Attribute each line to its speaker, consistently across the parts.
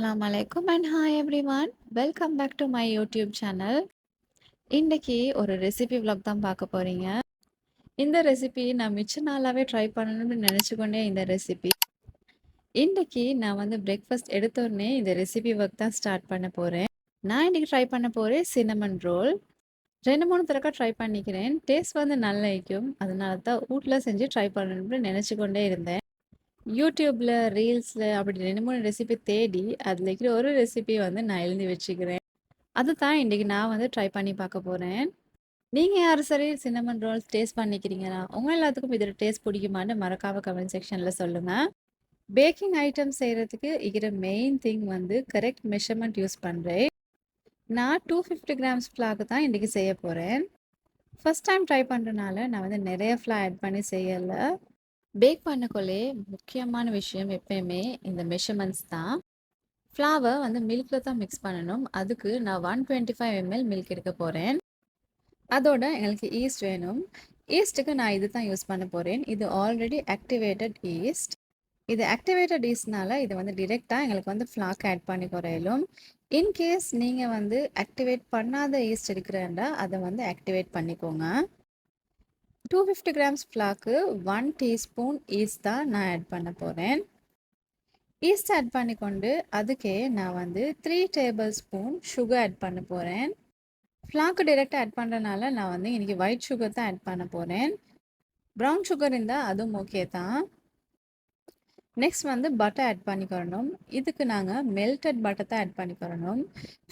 Speaker 1: Assalamu alaikum and hi everyone. Welcome back to my YouTube channel. இன்னைக்கு ஒரு recipe vlog தான் பார்க்க போறீங்க. இந்த ரெசிபி நான் மிச்ச நாளாவே ட்ரை பண்ணணும்னு நினைச்சுக்கொண்டே இந்த ரெசிபி. இன்னைக்கு நான் வந்து பிரேக்ஃபாஸ்ட் எடுத்த உடனே இந்த ரெசிபி ஒர்க் தான் ஸ்டார்ட் பண்ண போறேன். நான் இன்னைக்கு ட்ரை பண்ண போறேன் சின்னமன் ரோல். 2-3 தடவை ட்ரை பண்ணிக்கிறேன். டேஸ்ட் வந்து நல்லா இருக்கும். அதனால தான் வீட்ல செஞ்சு ட்ரை பண்ணணும்னு நினைச்சுக்கொண்டே இருந்தேன். யூடியூப்ல, ரீல்ஸ்ல அப்படி 2, 3 ரெசிபி தேடி, அதில இருக்கிற ஒரு ரெசிபி வந்து நான் எழுதி வச்சுக்கிறேன். அதுதான் இன்னைக்கு நான் வந்து ட்ரை பண்ணி பார்க்க போறேன். நீங்க யாரும் சரி சின்னமன் ரோல்ஸ் டேஸ்ட் பண்ணிக்கிறீங்களா? உங்க எல்லாத்துக்கும் இதோட டேஸ்ட் பிடிக்குமான்னு மறக்காம கமெண்ட் செக்ஷன்ல சொல்லுங்க. பேக்கிங் ஐட்டம் செய்றதுக்கு இருக்கிற மெயின் திங் வந்து கரெக்ட் மெஷர்மென்ட் யூஸ் பண்றேன். நான் 250 கிராம்ஸ் ஃப்ளார் தான் இன்னைக்கு செய்ய போறேன். ஃபர்ஸ்ட் டைம் ட்ரை பண்றனால நான் வந்து நிறைய ஃப்ளார் ஆட் பண்ணி செய்யல. பேக் பண்ணக்குள்ளே முக்கியமான விஷயம் எப்பயுமே இந்த மெஷர்மெண்ட்ஸ் தான். ஃப்ளாவை வந்து மில்கில் தான் மிக்ஸ் பண்ணணும். அதுக்கு நான் 125 ml மில்க் எடுக்க போகிறேன். அதோட எங்களுக்கு ஈஸ்ட் வேணும். ஈஸ்ட்டுக்கு நான் இது தான் யூஸ் பண்ண போகிறேன். இது ஆல்ரெடி ஆக்டிவேட்டட் ஈஸ்ட். இது ஆக்டிவேட்டட் ஈஸ்ட்னால இது வந்து டிரெக்டாக எங்களுக்கு வந்து ஃப்ளாக் ஆட் பண்ணி குறையலும். இன்கேஸ் நீங்கள் வந்து ஆக்டிவேட் பண்ணாத ஈஸ்ட் எடுக்கிறேன்டா அதை வந்து ஆக்டிவேட் பண்ணிக்கோங்க. 250 கிராம்ஸ் ஃப்ளாக்கு 1 டீஸ்பூன் ஈஸ்ட் தான் நான் ஆட் பண்ண போகிறேன். ஈஸ்ட் ஆட் பண்ணிக்கொண்டு அதுக்கே நான் வந்து 3 டேபிள் ஸ்பூன் சுகர் ஆட் பண்ண போகிறேன். ஃப்ளாக்கு டைரெக்டாக ஆட் பண்ணுறதுனால நான் வந்து இன்றைக்கி ஒயிட் சுகர் தான் ஆட் பண்ண போகிறேன். ப்ரௌன் சுகர் இருந்தால் அதுவும் ஓகே தான். நெக்ஸ்ட் வந்து பட்டர் ஆட் பண்ணிக்கிறணும். இதுக்கு நாங்கள் மெல்டட் பட்டர் தான் ஆட் பண்ணிக்கிறணும்.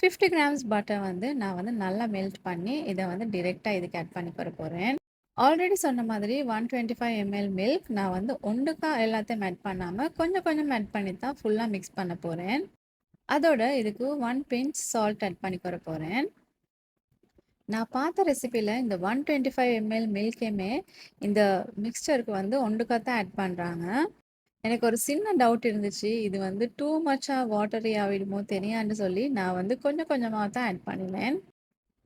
Speaker 1: 50 கிராம்ஸ் பட்டர் வந்து நான் வந்து நல்லா மெல்ட் பண்ணி இதை வந்து டிரெக்டாக இதுக்கு ஆட் பண்ணி போகிறேன். ஆல்ரெடி சொன்ன மாதிரி 125 ml மில்க் நான் வந்து ஒன்றுக்கா எல்லாத்தையும் ஆட் பண்ணாமல் கொஞ்சம் கொஞ்சம் ஆட் பண்ணி தான் ஃபுல்லாக மிக்ஸ் பண்ண போகிறேன். அதோட இதுக்கு 1 பிஞ்ச் சால்ட் ஆட் பண்ணி போகிறேன். நான் பார்த்த ரெசிபியில் இந்த 125 ml மில்க்கையுமே இந்த மிக்சருக்கு வந்து ஒன்றுக்கா தான் ஆட் பண்ணுறாங்க. எனக்கு ஒரு சின்ன டவுட் இருந்துச்சு, இது வந்து டூ மச்சாக வாட்டரி ஆகிடுமோ தெரியான்னு சொல்லி நான் வந்து கொஞ்சம் கொஞ்சமாக தான் ஆட் பண்ணினேன்.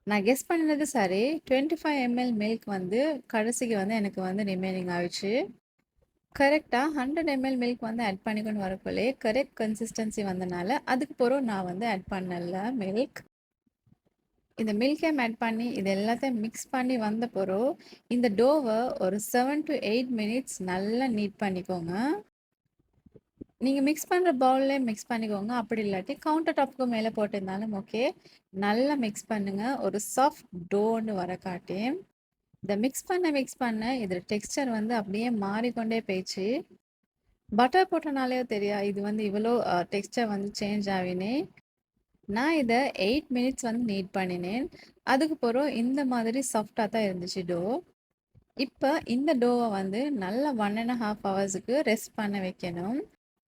Speaker 1: நான் கெஸ் பண்ணினது சரி. 25 ml மில்க் வந்து கடைசிக்கு வந்து எனக்கு வந்து ரிமைனிங் ஆயிடுச்சு. கரெக்டாக 100 ml மில்க் வந்து ஆட் பண்ணிக்கொண்டு வரக்குள்ளே கரெக்ட் கன்சிஸ்டன்சி வந்தனால அதுக்கு பிறகு நான் வந்து ஆட் பண்ணல மில்க். இந்த மில்க்கையும் ஆட் பண்ணி இது எல்லாத்தையும் மிக்ஸ் பண்ணி வந்த பிறகு இந்த டோவை ஒரு 7 to 8 மினிட்ஸ் நல்லா நீட் பண்ணிக்கோங்க. நீங்கள் மிக்ஸ் பண்ணுற பவுல்லே மிக்ஸ் பண்ணிக்கோங்க. அப்படி இல்லாட்டி கவுண்டர் டாப்புக்கு மேலே போட்டிருந்தாலும் ஓகே. நல்லா மிக்ஸ் பண்ணுங்கள். ஒரு சாஃப்ட் டோன்னு வர காட்டி இதை மிக்ஸ் பண்ண இதில் டெக்ஸ்டர் வந்து அப்படியே மாறிக்கொண்டே போயிடுச்சு. பட்டர் போட்டனாலே தெரியா இது வந்து இவ்வளோ டெக்ஸ்டர் வந்து சேஞ்ச் ஆகினே. நான் இதை 8 மினிட்ஸ் வந்து நீட் பண்ணினேன். அதுக்கு பிறகு இந்த மாதிரி சாஃப்டாக தான் இருந்துச்சு டோ. இப்போ இந்த டோவை வந்து நல்லா 1.5 ஹவர்ஸுக்கு ரெஸ்ட் பண்ண வைக்கணும்.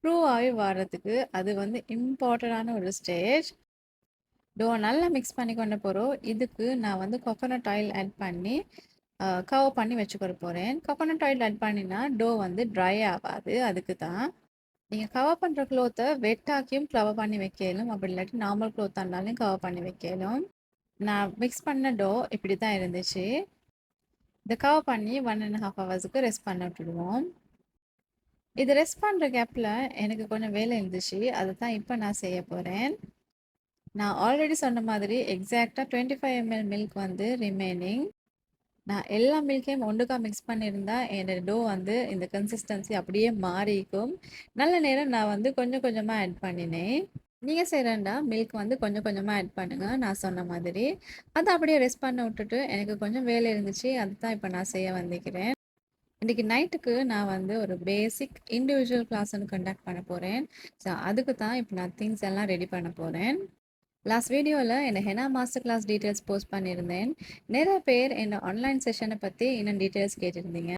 Speaker 1: ப்ரூவ் ஆகி வர்றதுக்கு அது வந்து இம்பார்ட்டண்டான ஒரு ஸ்டேஜ். டோ நல்லா மிக்ஸ் பண்ணி கொண்ட போகிறோம். இதுக்கு நான் வந்து கோகோனட் ஆயில் ஆட் பண்ணி கவர் பண்ணி வச்சுக்கிற போகிறேன். கோகோனட் ஆயில் ஆட் பண்ணினா டோ வந்து ட்ரை ஆகாது. அதுக்கு தான் நீங்கள் கவர் பண்ணுற க்ளோத்தை வெட்டாக்கியும் கவர் பண்ணி வைக்கலும். அப்படி இல்லாட்டி நார்மல் க்ளோத்தாக இருந்தாலும் கவர் பண்ணி வைக்கலும். நான் மிக்ஸ் பண்ண டோ இப்படி தான் இருந்துச்சு. இதை கவர் பண்ணி 1.5 ஹவர்ஸுக்கு ரெஸ்ட் பண்ண விட்டுடுவோம். இது ரெஸ்ட் பண்ணுற கேப்பில் எனக்கு கொஞ்சம் வேலை இருந்துச்சு. அதை தான் இப்போ நான் செய்ய போகிறேன். நான் ஆல்ரெடி சொன்ன மாதிரி எக்ஸாக்டாக 25 ml மில்க் வந்து ரிமைனிங். நான் எல்லா மில்க்கையும் ஒன்றுக்கா மிக்ஸ் பண்ணியிருந்தா என்னோட டோ வந்து இந்த கன்சிஸ்டன்சி அப்படியே மாறிக்கும். நல்ல நேரம் நான் வந்து கொஞ்சம் கொஞ்சமாக ஆட் பண்ணினேன். நீங்கள் செய்கிறேன்டா மில்க் வந்து கொஞ்சம் கொஞ்சமாக ஆட் பண்ணுங்கள் நான் சொன்ன மாதிரி. அதை அப்படியே ரெஸ்ட் பண்ண விட்டுட்டு எனக்கு கொஞ்சம் வேலை இருந்துச்சு. அதுதான் இப்போ நான் செய்ய வந்திருக்கிறேன். இன்றைக்கி நைட்டுக்கு நான் வந்து ஒரு பேசிக் இண்டிவிஜுவல் கிளாஸ் ஒன்று கண்டக்ட் பண்ண போகிறேன். ஸோ அதுக்கு தான் இப்போ நான் திங்ஸ் எல்லாம் ரெடி பண்ண போகிறேன். லாஸ்ட் வீடியோவில் என்னை henna master class details post பண்ணியிருந்தேன். நிறைய பேர் என்னோட ஆன்லைன் செஷனை பற்றி இன்னும் டீட்டெயில்ஸ் கேட்டிருந்தீங்க.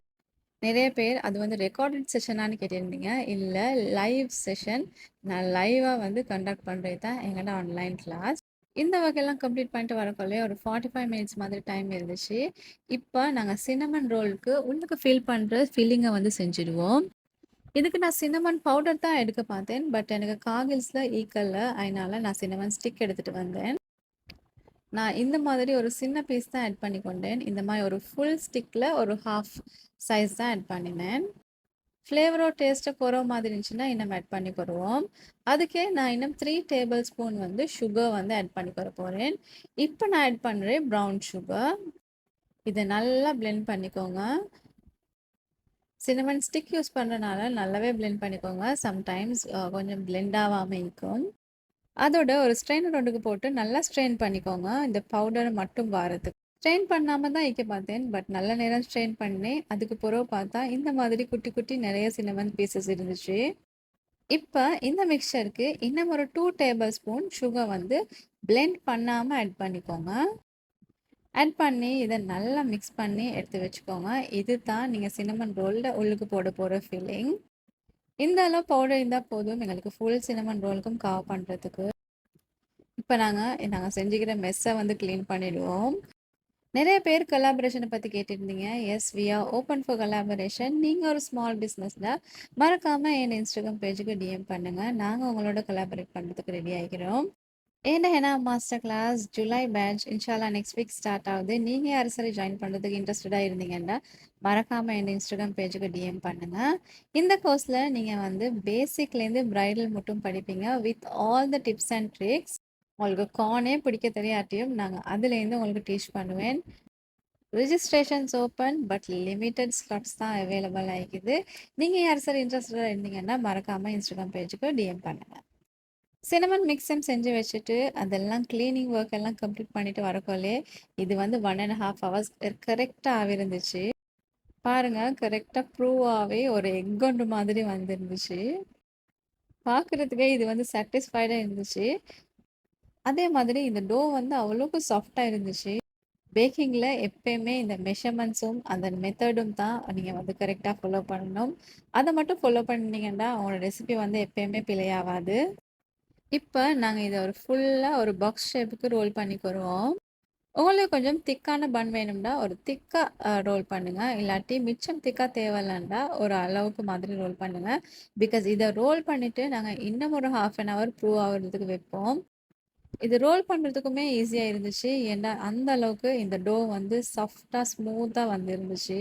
Speaker 1: நிறைய பேர் அது வந்து ரெக்கார்டட் செஷனானு கேட்டிருந்தீங்க. இல்லை லைவ் செஷன். நான் லைவாக வந்து கண்டக்ட் பண்ணுறது தான் எங்களோட ஆன்லைன் கிளாஸ். இந்த வகையெல்லாம் கம்ப்ளீட் பண்ணிட்டு வரக்குள்ளே ஒரு 45 மினிட்ஸ் மாதிரி டைம் இருந்துச்சு. இப்போ நாங்கள் சின்னமன் ரோலுக்கு உள்ளுக்கு ஃபில் பண்ணுற ஃபில்லிங்கை வந்து செஞ்சுடுவோம். இதுக்கு நான் சின்னமன் பவுடர் தான் எடுக்க பார்த்தேன். பட் எனக்கு காகில்ஸில் ஈக்கல்ல. அதனால நான் சின்னமன் ஸ்டிக் எடுத்துகிட்டு வந்தேன். நான் இந்த மாதிரி ஒரு சின்ன பீஸ் தான் ஆட் பண்ணி கொண்டேன். இந்த மாதிரி ஒரு ஃபுல் ஸ்டிக்கில் ஒரு ஹாஃப் சைஸ் தான் ஆட் பண்ணினேன். ஃப்ளேவரோ டேஸ்ட்டோ குறைவ மாதிரி இருந்துச்சுன்னா இன்னும் ஆட் பண்ணிக்கிருவோம். அதுக்கே நான் இன்னும் 3 டேபிள் ஸ்பூன் வந்து சுகர் வந்து ஆட் பண்ணிக்கிற போறேன். இப்போ நான் ஆட் பண்றேன் ப்ரவுன் சுகர். இத நல்லா பிளெண்ட் பண்ணிக்கோங்க. சின்னமன் ஸ்டிக் யூஸ் பண்றனால நல்லாவே பிளெண்ட் பண்ணிக்கோங்க. சம்டைம்ஸ் கொஞ்சம் பிளெண்ட் ஆவாம இருக்கும். அதோட ஒரு ஸ்ட்ரெயினர் ஒன்றுக்கு போட்டு நல்லா ஸ்ட்ரெயின் பண்ணிக்கோங்க. இந்த பவுடர் மட்டும் வாரத்துக்கு. ஸ்ட்ரெயின் பண்ணாம தான் வைக்க பார்த்தேன். பட் நல்ல நேரம் ஸ்ட்ரெயின் பண்ணேன். அதுக்கு பிறகு பார்த்தா இந்த மாதிரி குட்டி குட்டி நிறைய சின்னமன் பீசஸ் இருந்துச்சு. இப்போ இந்த மிக்சருக்கு இன்னும் ஒரு 2 டேபிள் ஸ்பூன் சுகர் வந்து பிளெண்ட் பண்ணாம ஆட் பண்ணிக்கோங்க. ஆட் பண்ணி இதை நல்லா மிக்ஸ் பண்ணி எடுத்து வச்சுக்கோங்க. இது தான் நீங்கள் சின்னமன் ரோலில் உள்ளுக்கு போட போகிற ஃபில்லிங். இந்த அளவு பவுடர் இருந்தால் போதும் எங்களுக்கு ஃபுல் சின்னமன் ரோலுக்கும் கவர் பண்ணுறதுக்கு. இப்போ நாங்கள் செஞ்சுக்கிற மெஸ்ஸை வந்து க்ளீன் பண்ணிடுவோம். நிறைய பேர் கொலாபரேஷனை பற்றி கேட்டிருந்தீங்க. Yes, we are open for கொலாபரேஷன். நீங்கள் ஒரு ஸ்மால் பிஸ்னஸில் மறக்காமல் என் இன்ஸ்டாகிராம் பேஜுக்கு டிஎம் பண்ணுங்கள். நாங்கள் உங்களோட கொலாபரேட் பண்ணுறதுக்கு ரெடி ஆகிக்கிறோம். ஏன்னா henna master class July batch இன்ஷால்லா நெக்ஸ்ட் வீக் ஸ்டார்ட் ஆகுது. நீங்கள் யார் சரி ஜாயின் பண்ணுறதுக்கு இன்ட்ரெஸ்டடாக இருந்தீங்கன்னா மறக்காமல் என் இன்ஸ்டாகிராம் பேஜுக்கு டிஎம் பண்ணுங்கள். இந்த கோர்ஸில் நீங்கள் வந்து பேசிக்லேருந்து பிரைடல் மட்டும் படிப்பீங்க with all the tips and tricks. உங்களுக்கு கார்னே பிடிக்க தெரியாட்டியும் நாங்கள் அதுலேருந்து உங்களுக்கு டீச் பண்ணுவேன். Registrations open but limited slots தான் அவைலபிள் ஆகிக்குது. நீங்கள் யார் சார் இன்ட்ரெஸ்டடாக இருந்தீங்கன்னா மறக்காமல் இன்ஸ்டாகிராம் பேஜுக்கு டிஎம் பண்ணுங்கள். சினமன் மிக்ஸும் செஞ்சு வச்சுட்டு அதெல்லாம் க்ளீனிங் ஒர்க் எல்லாம் கம்ப்ளீட் பண்ணிட்டு வரக்கோலே இது வந்து 1.5 ஹவர்ஸ் கரெக்டாக இருந்துச்சு. பாருங்க, கரெக்டாக ப்ரூவாகவே ஒரு எக் ஒன்று மாதிரி வந்துருந்துச்சு. பார்க்குறதுக்கே இது வந்து சாட்டிஸ்ஃபைடாக இருந்துச்சு. அதே மாதிரி இந்த டோ வந்து அவ்வளோக்கு சாஃப்டாக இருந்துச்சு. பேக்கிங்கில் எப்பயுமே இந்த மெஷர்மெண்ட்ஸும் அந்த மெத்தடும் தான் நீங்கள் வந்து கரெக்டாக ஃபாலோ பண்ணணும். அதை மட்டும் ஃபாலோ பண்ணிங்கன்னா உங்களோட ரெசிபி வந்து எப்பயுமே பிழையாகாது. இப்போ நாங்கள் இதை ஃபுல்லாக ஒரு பாக்ஸ் ஷேப்புக்கு ரோல் பண்ணிக்கிருவோம். உங்களுக்கு கொஞ்சம் திக்கான பன் வேணும்னா ஒரு திக்காக ரோல் பண்ணுங்கள். இல்லாட்டி மிச்சம் திக்காக தேவையில்லண்டா ஒரு அளவுக்கு மாதிரி ரோல் பண்ணுங்கள். பிகாஸ் இதை ரோல் பண்ணிவிட்டு நாங்கள் இன்னும் ஒரு 1/2 hour ப்ரூவ் ஆகிறதுக்கு வைப்போம். இது ரோல் பண்ணுறதுக்குமே ஈஸியாக இருந்துச்சு. ஏன்னா அந்த அளவுக்கு இந்த டோ வந்து சாஃப்டாக ஸ்மூத்தாக வந்து இருந்துச்சு.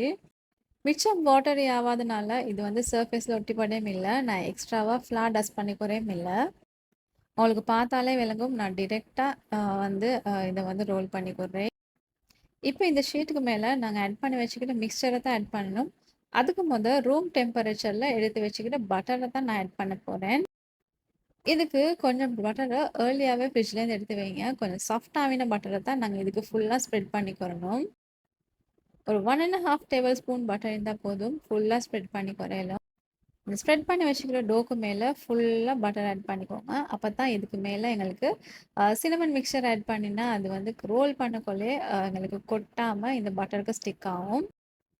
Speaker 1: மிச்சம் வாட்டரி ஆகாதனால இது வந்து சர்ஃபேஸில் ஒட்டிப்படையும் இல்லை. நான் எக்ஸ்ட்ராவாக ஃப்ளார் டஸ்ட் பண்ணிக்கிறேயும் இல்லை. உங்களுக்கு பார்த்தாலே விளங்கும். நான் டிரெக்டாக வந்து இதை வந்து ரோல் பண்ணி கொடுறேன். இப்போ இந்த ஷீட்டுக்கு மேலே நாங்கள் ஆட் பண்ணி வச்சுக்கிட்ட மிக்சரை தான் ஆட் பண்ணணும். அதுக்கு முதல் ரூம் டெம்பரேச்சரில் எடுத்து வச்சுக்கிட்ட பட்டரை தான் நான் ஆட் பண்ண போகிறேன். இதுக்கு கொஞ்சம் பட்டரை ஏர்லியாகவே ஃப்ரிட்ஜ்லேருந்து எடுத்து வைங்க. கொஞ்சம் சாஃப்டாகின பட்டரை தான் நாங்கள் இதுக்கு ஃபுல்லாக ஸ்ப்ரெட் பண்ணிக்கிறணும். ஒரு 1.5 டேபிள் ஸ்பூன் பட்டர் இருந்தால் போதும். ஃபுல்லாக ஸ்ப்ரெட் பண்ணி குறையலாம். இந்த ஸ்ப்ரெட் பண்ணி வச்சுக்கிற டோக்கு மேலே ஃபுல்லாக பட்டர் ஆட் பண்ணிக்கோங்க. அப்போ தான் இதுக்கு மேலே எங்களுக்கு சினமன் மிக்சர் ஆட் பண்ணினா அது வந்து ரோல் பண்ணக்குள்ளே எங்களுக்கு கொட்டாமல் இந்த பட்டருக்கு ஸ்டிக் ஆகும்.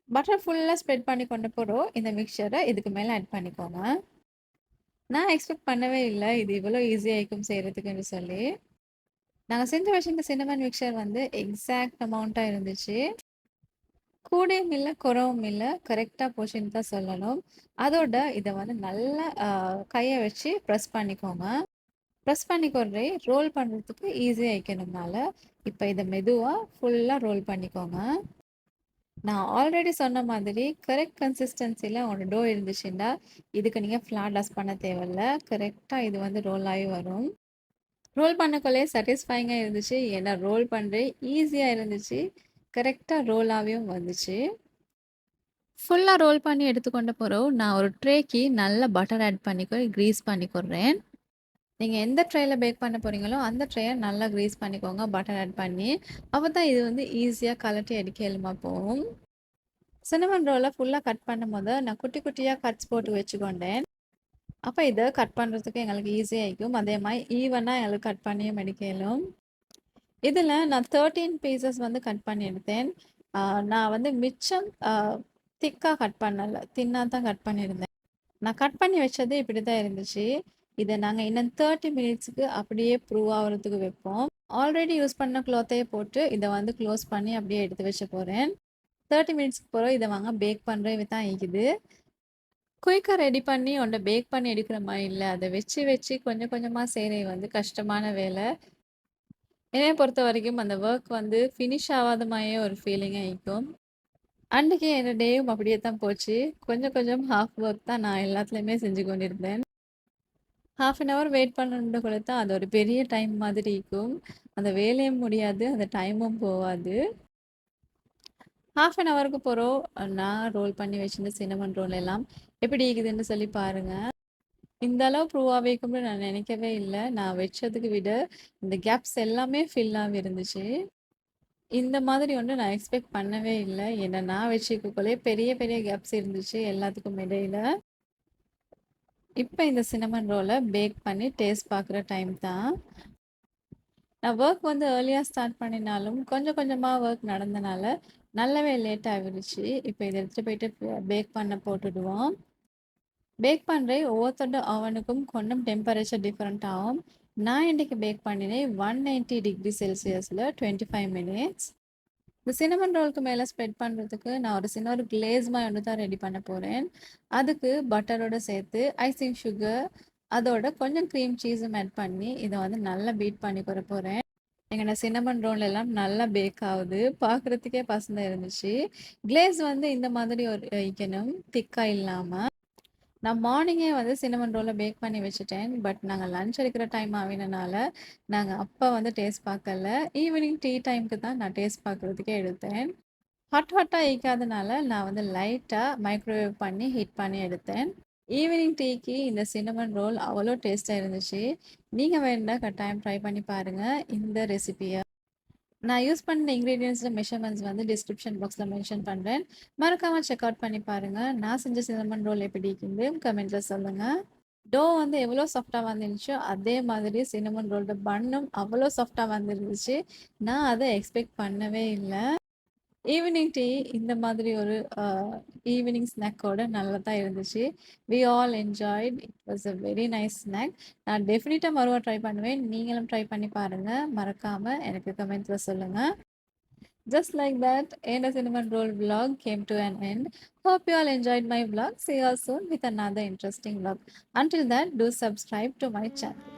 Speaker 1: பட்டர் ஃபுல்லாக ஸ்ப்ரெட் பண்ணி கொண்ட போகிறோம். இந்த மிக்சரை இதுக்கு மேலே ஆட் பண்ணிக்கோங்க. நான் எக்ஸ்பெக்ட் பண்ணவே இல்லை இது இவ்வளோ ஈஸியாக இருக்கும் செய்கிறதுக்குன்னு சொல்லி. நாங்கள் செஞ்சு வச்சுருந்த சினமன் மிக்சர் வந்து எக்ஸாக்ட் அமௌண்ட்டாக இருந்துச்சு. கூடயும் இல்லை குறவும் இல்லை, கரெக்டாக போச்சுன்னு தான் சொல்லணும். அதோட இதை வந்து நல்லா கையை வச்சு ப்ரெஸ் பண்ணிக்கோங்க. ப்ரெஸ் பண்ணிக்கொண்டே ரோல் பண்ணுறதுக்கு ஈஸியாக வைக்கணும்னால இப்போ இதை மெதுவாக ஃபுல்லாக ரோல் பண்ணிக்கோங்க. நான் ஆல்ரெடி சொன்ன மாதிரி கரெக்ட் கன்சிஸ்டன்சியில் உங்களோட டோ இருந்துச்சுன்னா இதுக்கு நீங்கள் ஃப்ளார் டஸ்ட் பண்ண தேவையில்ல. கரெக்டாக இது வந்து ரோல் ஆகி வரும். ரோல் பண்ணக்குள்ளே சாட்டிஸ்ஃபைங்காக இருந்துச்சு. ஏன்னா ரோல் பண்ணுறது ஈஸியாக இருந்துச்சு. கரெக்டாக ரோலாகவும் வந்துச்சு. ஃபுல்லாக ரோல் பண்ணி எடுத்துக்கொண்ட பிறகு நான் ஒரு ட்ரேக்கு நல்லா பட்டர் ஆட் பண்ணிக்கோ க்ரீஸ் பண்ணிக்கொடுறேன். நீங்கள் எந்த ட்ரேயில் பேக் பண்ண போகிறீங்களோ அந்த ட்ரேயை நல்லா க்ரீஸ் பண்ணிக்கோங்க பட்டர் ஆட் பண்ணி. அப்போ தான் இது வந்து ஈஸியாக கலட்டி அடிக்க எலுமா போகும். சினமன் ரோலை ஃபுல்லாக கட் பண்ணும் போது நான் குட்டி குட்டியாக கட்ஸ் போட்டு வச்சுக்கொண்டேன். அப்போ இதை கட் பண்ணுறதுக்கு எங்களுக்கு ஈஸியாக இருக்கும். அதே மாதிரி ஈவனாக எங்களுக்கு கட் பண்ணியும் எடுக்கலும். இதில் நான் 13 பீசஸ் வந்து கட் பண்ணி எடுத்தேன். நான் வந்து மிச்சம் திக்காக கட் பண்ணலை, தின்னாக தான் கட் பண்ணியிருந்தேன். நான் கட் பண்ணி வச்சது இப்படி தான் இருந்துச்சு. இதை நாங்கள் இன்னும் 30 மினிட்ஸுக்கு அப்படியே ப்ரூவ் ஆகிறதுக்கு வைப்போம். ஆல்ரெடி யூஸ் பண்ண க்ளாத்தையே போட்டு இதை வந்து க்ளோஸ் பண்ணி அப்படியே எடுத்து வச்ச போகிறேன். 30 மினிட்ஸ்க்கு போகிறோம் இதை வாங்க பேக் பண்ணுறது தான் இருக்குது. குயிக்காக ரெடி பண்ணி ஒன்றை பேக் பண்ணி எடுக்கிற மாதிரி இல்லை. அதை வச்சு வச்சு கொஞ்சம் கொஞ்சமாக செய்கிறது வந்து கஷ்டமான வேலை. என்னைய பொறுத்த வரைக்கும் அந்த ஒர்க் வந்து ஃபினிஷ் ஆகாத மாதிரியே ஒரு ஃபீலிங்காக இருக்கும். அன்னைக்கு என்னோட டேவும் அப்படியே தான் போச்சு. கொஞ்சம் கொஞ்சம் ஹாஃப் ஒர்க் தான் நான் எல்லாத்துலயுமே செஞ்சு கொண்டிருந்தேன். 1/2 அன் ஹவர் வெயிட் பண்ணணும்னு கொடுத்தா, அது ஒரு பெரிய டைம் மாதிரி இருக்கும். அந்த வேலையும் முடியாது, அந்த டைமும் போவாது. 1/2 அன் ஹவருக்கு பிறகு நான் ரோல் பண்ணி வச்சிருந்த சின்னமன் ரோல் எல்லாம் எப்படி இருக்குதுன்னு சொல்லி பாருங்க. இந்த அளவு ப்ரூவ் ஆகிக்கும்னு நான் நினைக்கவே இல்ல. நான் வச்சதுக்கு விட இந்த கேப்ஸ் எல்லாமே ஃபில் ஆகி இருந்துச்சு. இந்த மாதிரி ஒண்ணு நான் எக்ஸ்பெக்ட் பண்ணவே இல்ல. ஏன்னா நான் வச்சுக்கக்குள்ளயே பெரிய பெரிய கேப்ஸ் இருந்துச்சு எல்லாத்துக்கும் இடையில. இப்ப இந்த சின்னமன் ரோல பேக் பண்ணி டேஸ்ட் பார்க்குற டைம் தான். நான் ஒர்க் வந்து ஏர்லியா ஸ்டார்ட் பண்ணினாலும், கொஞ்சம் கொஞ்சமா ஒர்க் நடந்தனால, நல்லாவே லேட் ஆகிருச்சு. இப்ப இத எடுத்துட்டு போயிட்டு பேக் பண்ண போட்டுடுவோம். பேக் பண்ற ஒவ்வொருத்தரோட அவனுக்கும் கொஞ்சம் டெம்பரேச்சர் டிஃபரெண்ட் ஆகும். நான் இன்னைக்கு பேக் பண்ணினேன் 190 டிகிரி செல்சியஸ்ல 25 மினிட்ஸ். இந்த சின்னமன் ரோலுக்கு மேல ஸ்ப்ரெட் பண்றதுக்கு நான் ஒரு கிளேஸ் மாரி ஒண்ணு தான் ரெடி பண்ண போறேன். அதுக்கு பட்டரோட சேர்த்து ஐசிங் சுகர், அதோட கொஞ்சம் கிரீம் சீஸும் ஆட் பண்ணி, இத வந்து நல்லா பீட் பண்ணிக்க போறேன். எங்கன சின்னமன் ரோல் எல்லாம் நல்லா பேக் ஆகுது. பார்க்குறதுக்கே பசந்தா இருந்துச்சு. கிளேஸ் வந்து இந்த மாதிரி ஒரு வைக்கணும், திக்கா இல்லாம. நான் மார்னிங்கே வந்து சின்னமன் ரோல பேக் பண்ணி வச்சுட்டேன். பட் நாங்க லஞ்ச் எடுக்கிற டைம் ஆவினனால, நாங்க அப்ப வந்து டேஸ்ட் பார்க்கல. ஈவினிங் டீ டைம்க்கு தான் நான் டேஸ்ட் பார்க்குறதுக்கே எடுத்தேன். ஹாட்டா ஈக்காதனால நான் வந்து லைட்டா மைக்ரோவேவ் பண்ணி ஹீட் பண்ணி எடுத்தேன். ஈவினிங் டீக்கு இந்த சின்னமன் ரோல் அவ்வளோ டேஸ்ட்டா இருந்துச்சு. நீங்க வேணும்னா கட்டாயம் ட்ரை பண்ணி பாருங்க இந்த ரெசிபிய. நான் யூஸ் பண்ண இன்கிரீடியன்ட்ஸ்ல மெஷர்மெண்ட்ஸ் வந்து டிஸ்கிரிப்ஷன் பாக்ஸ்ல மென்ஷன் பண்றேன். மறக்காம செக் அவுட் பண்ணி பாருங்க. நான் செஞ்ச சின்னமன் ரோல் எப்படி இருக்குன்னு கமெண்ட்ல சொல்லுங்க. டோ வந்து எவ்வளோ சாஃப்ட்டா வந்துருந்துச்சோ, அதே மாதிரி சின்னமன் ரோலோட பன்னும் அவ்வளோ சாஃப்ட்டா வந்துருந்துச்சு. நான் அத எக்ஸ்பெக்ட் பண்ணவே இல்ல. ஈவினிங் டீ இந்த மாதிரி ஒரு ஈவினிங் ஸ்நாக்கோட நல்லா தான் இருந்துச்சு. We all enjoyed. It was a very nice snack. நான் டெஃபினிட்டா மறுவா ட்ரை பண்ணுவேன். நீங்களும் ட்ரை பண்ணி பாருங்க. மறக்காம எனக்கு கமெண்ட்ஸ்ல சொல்லுங்க. Just like that, and a cinnamon roll vlog came to an end. Hope you all enjoyed my vlog. See you all soon with another interesting vlog. Until then, do subscribe to my channel.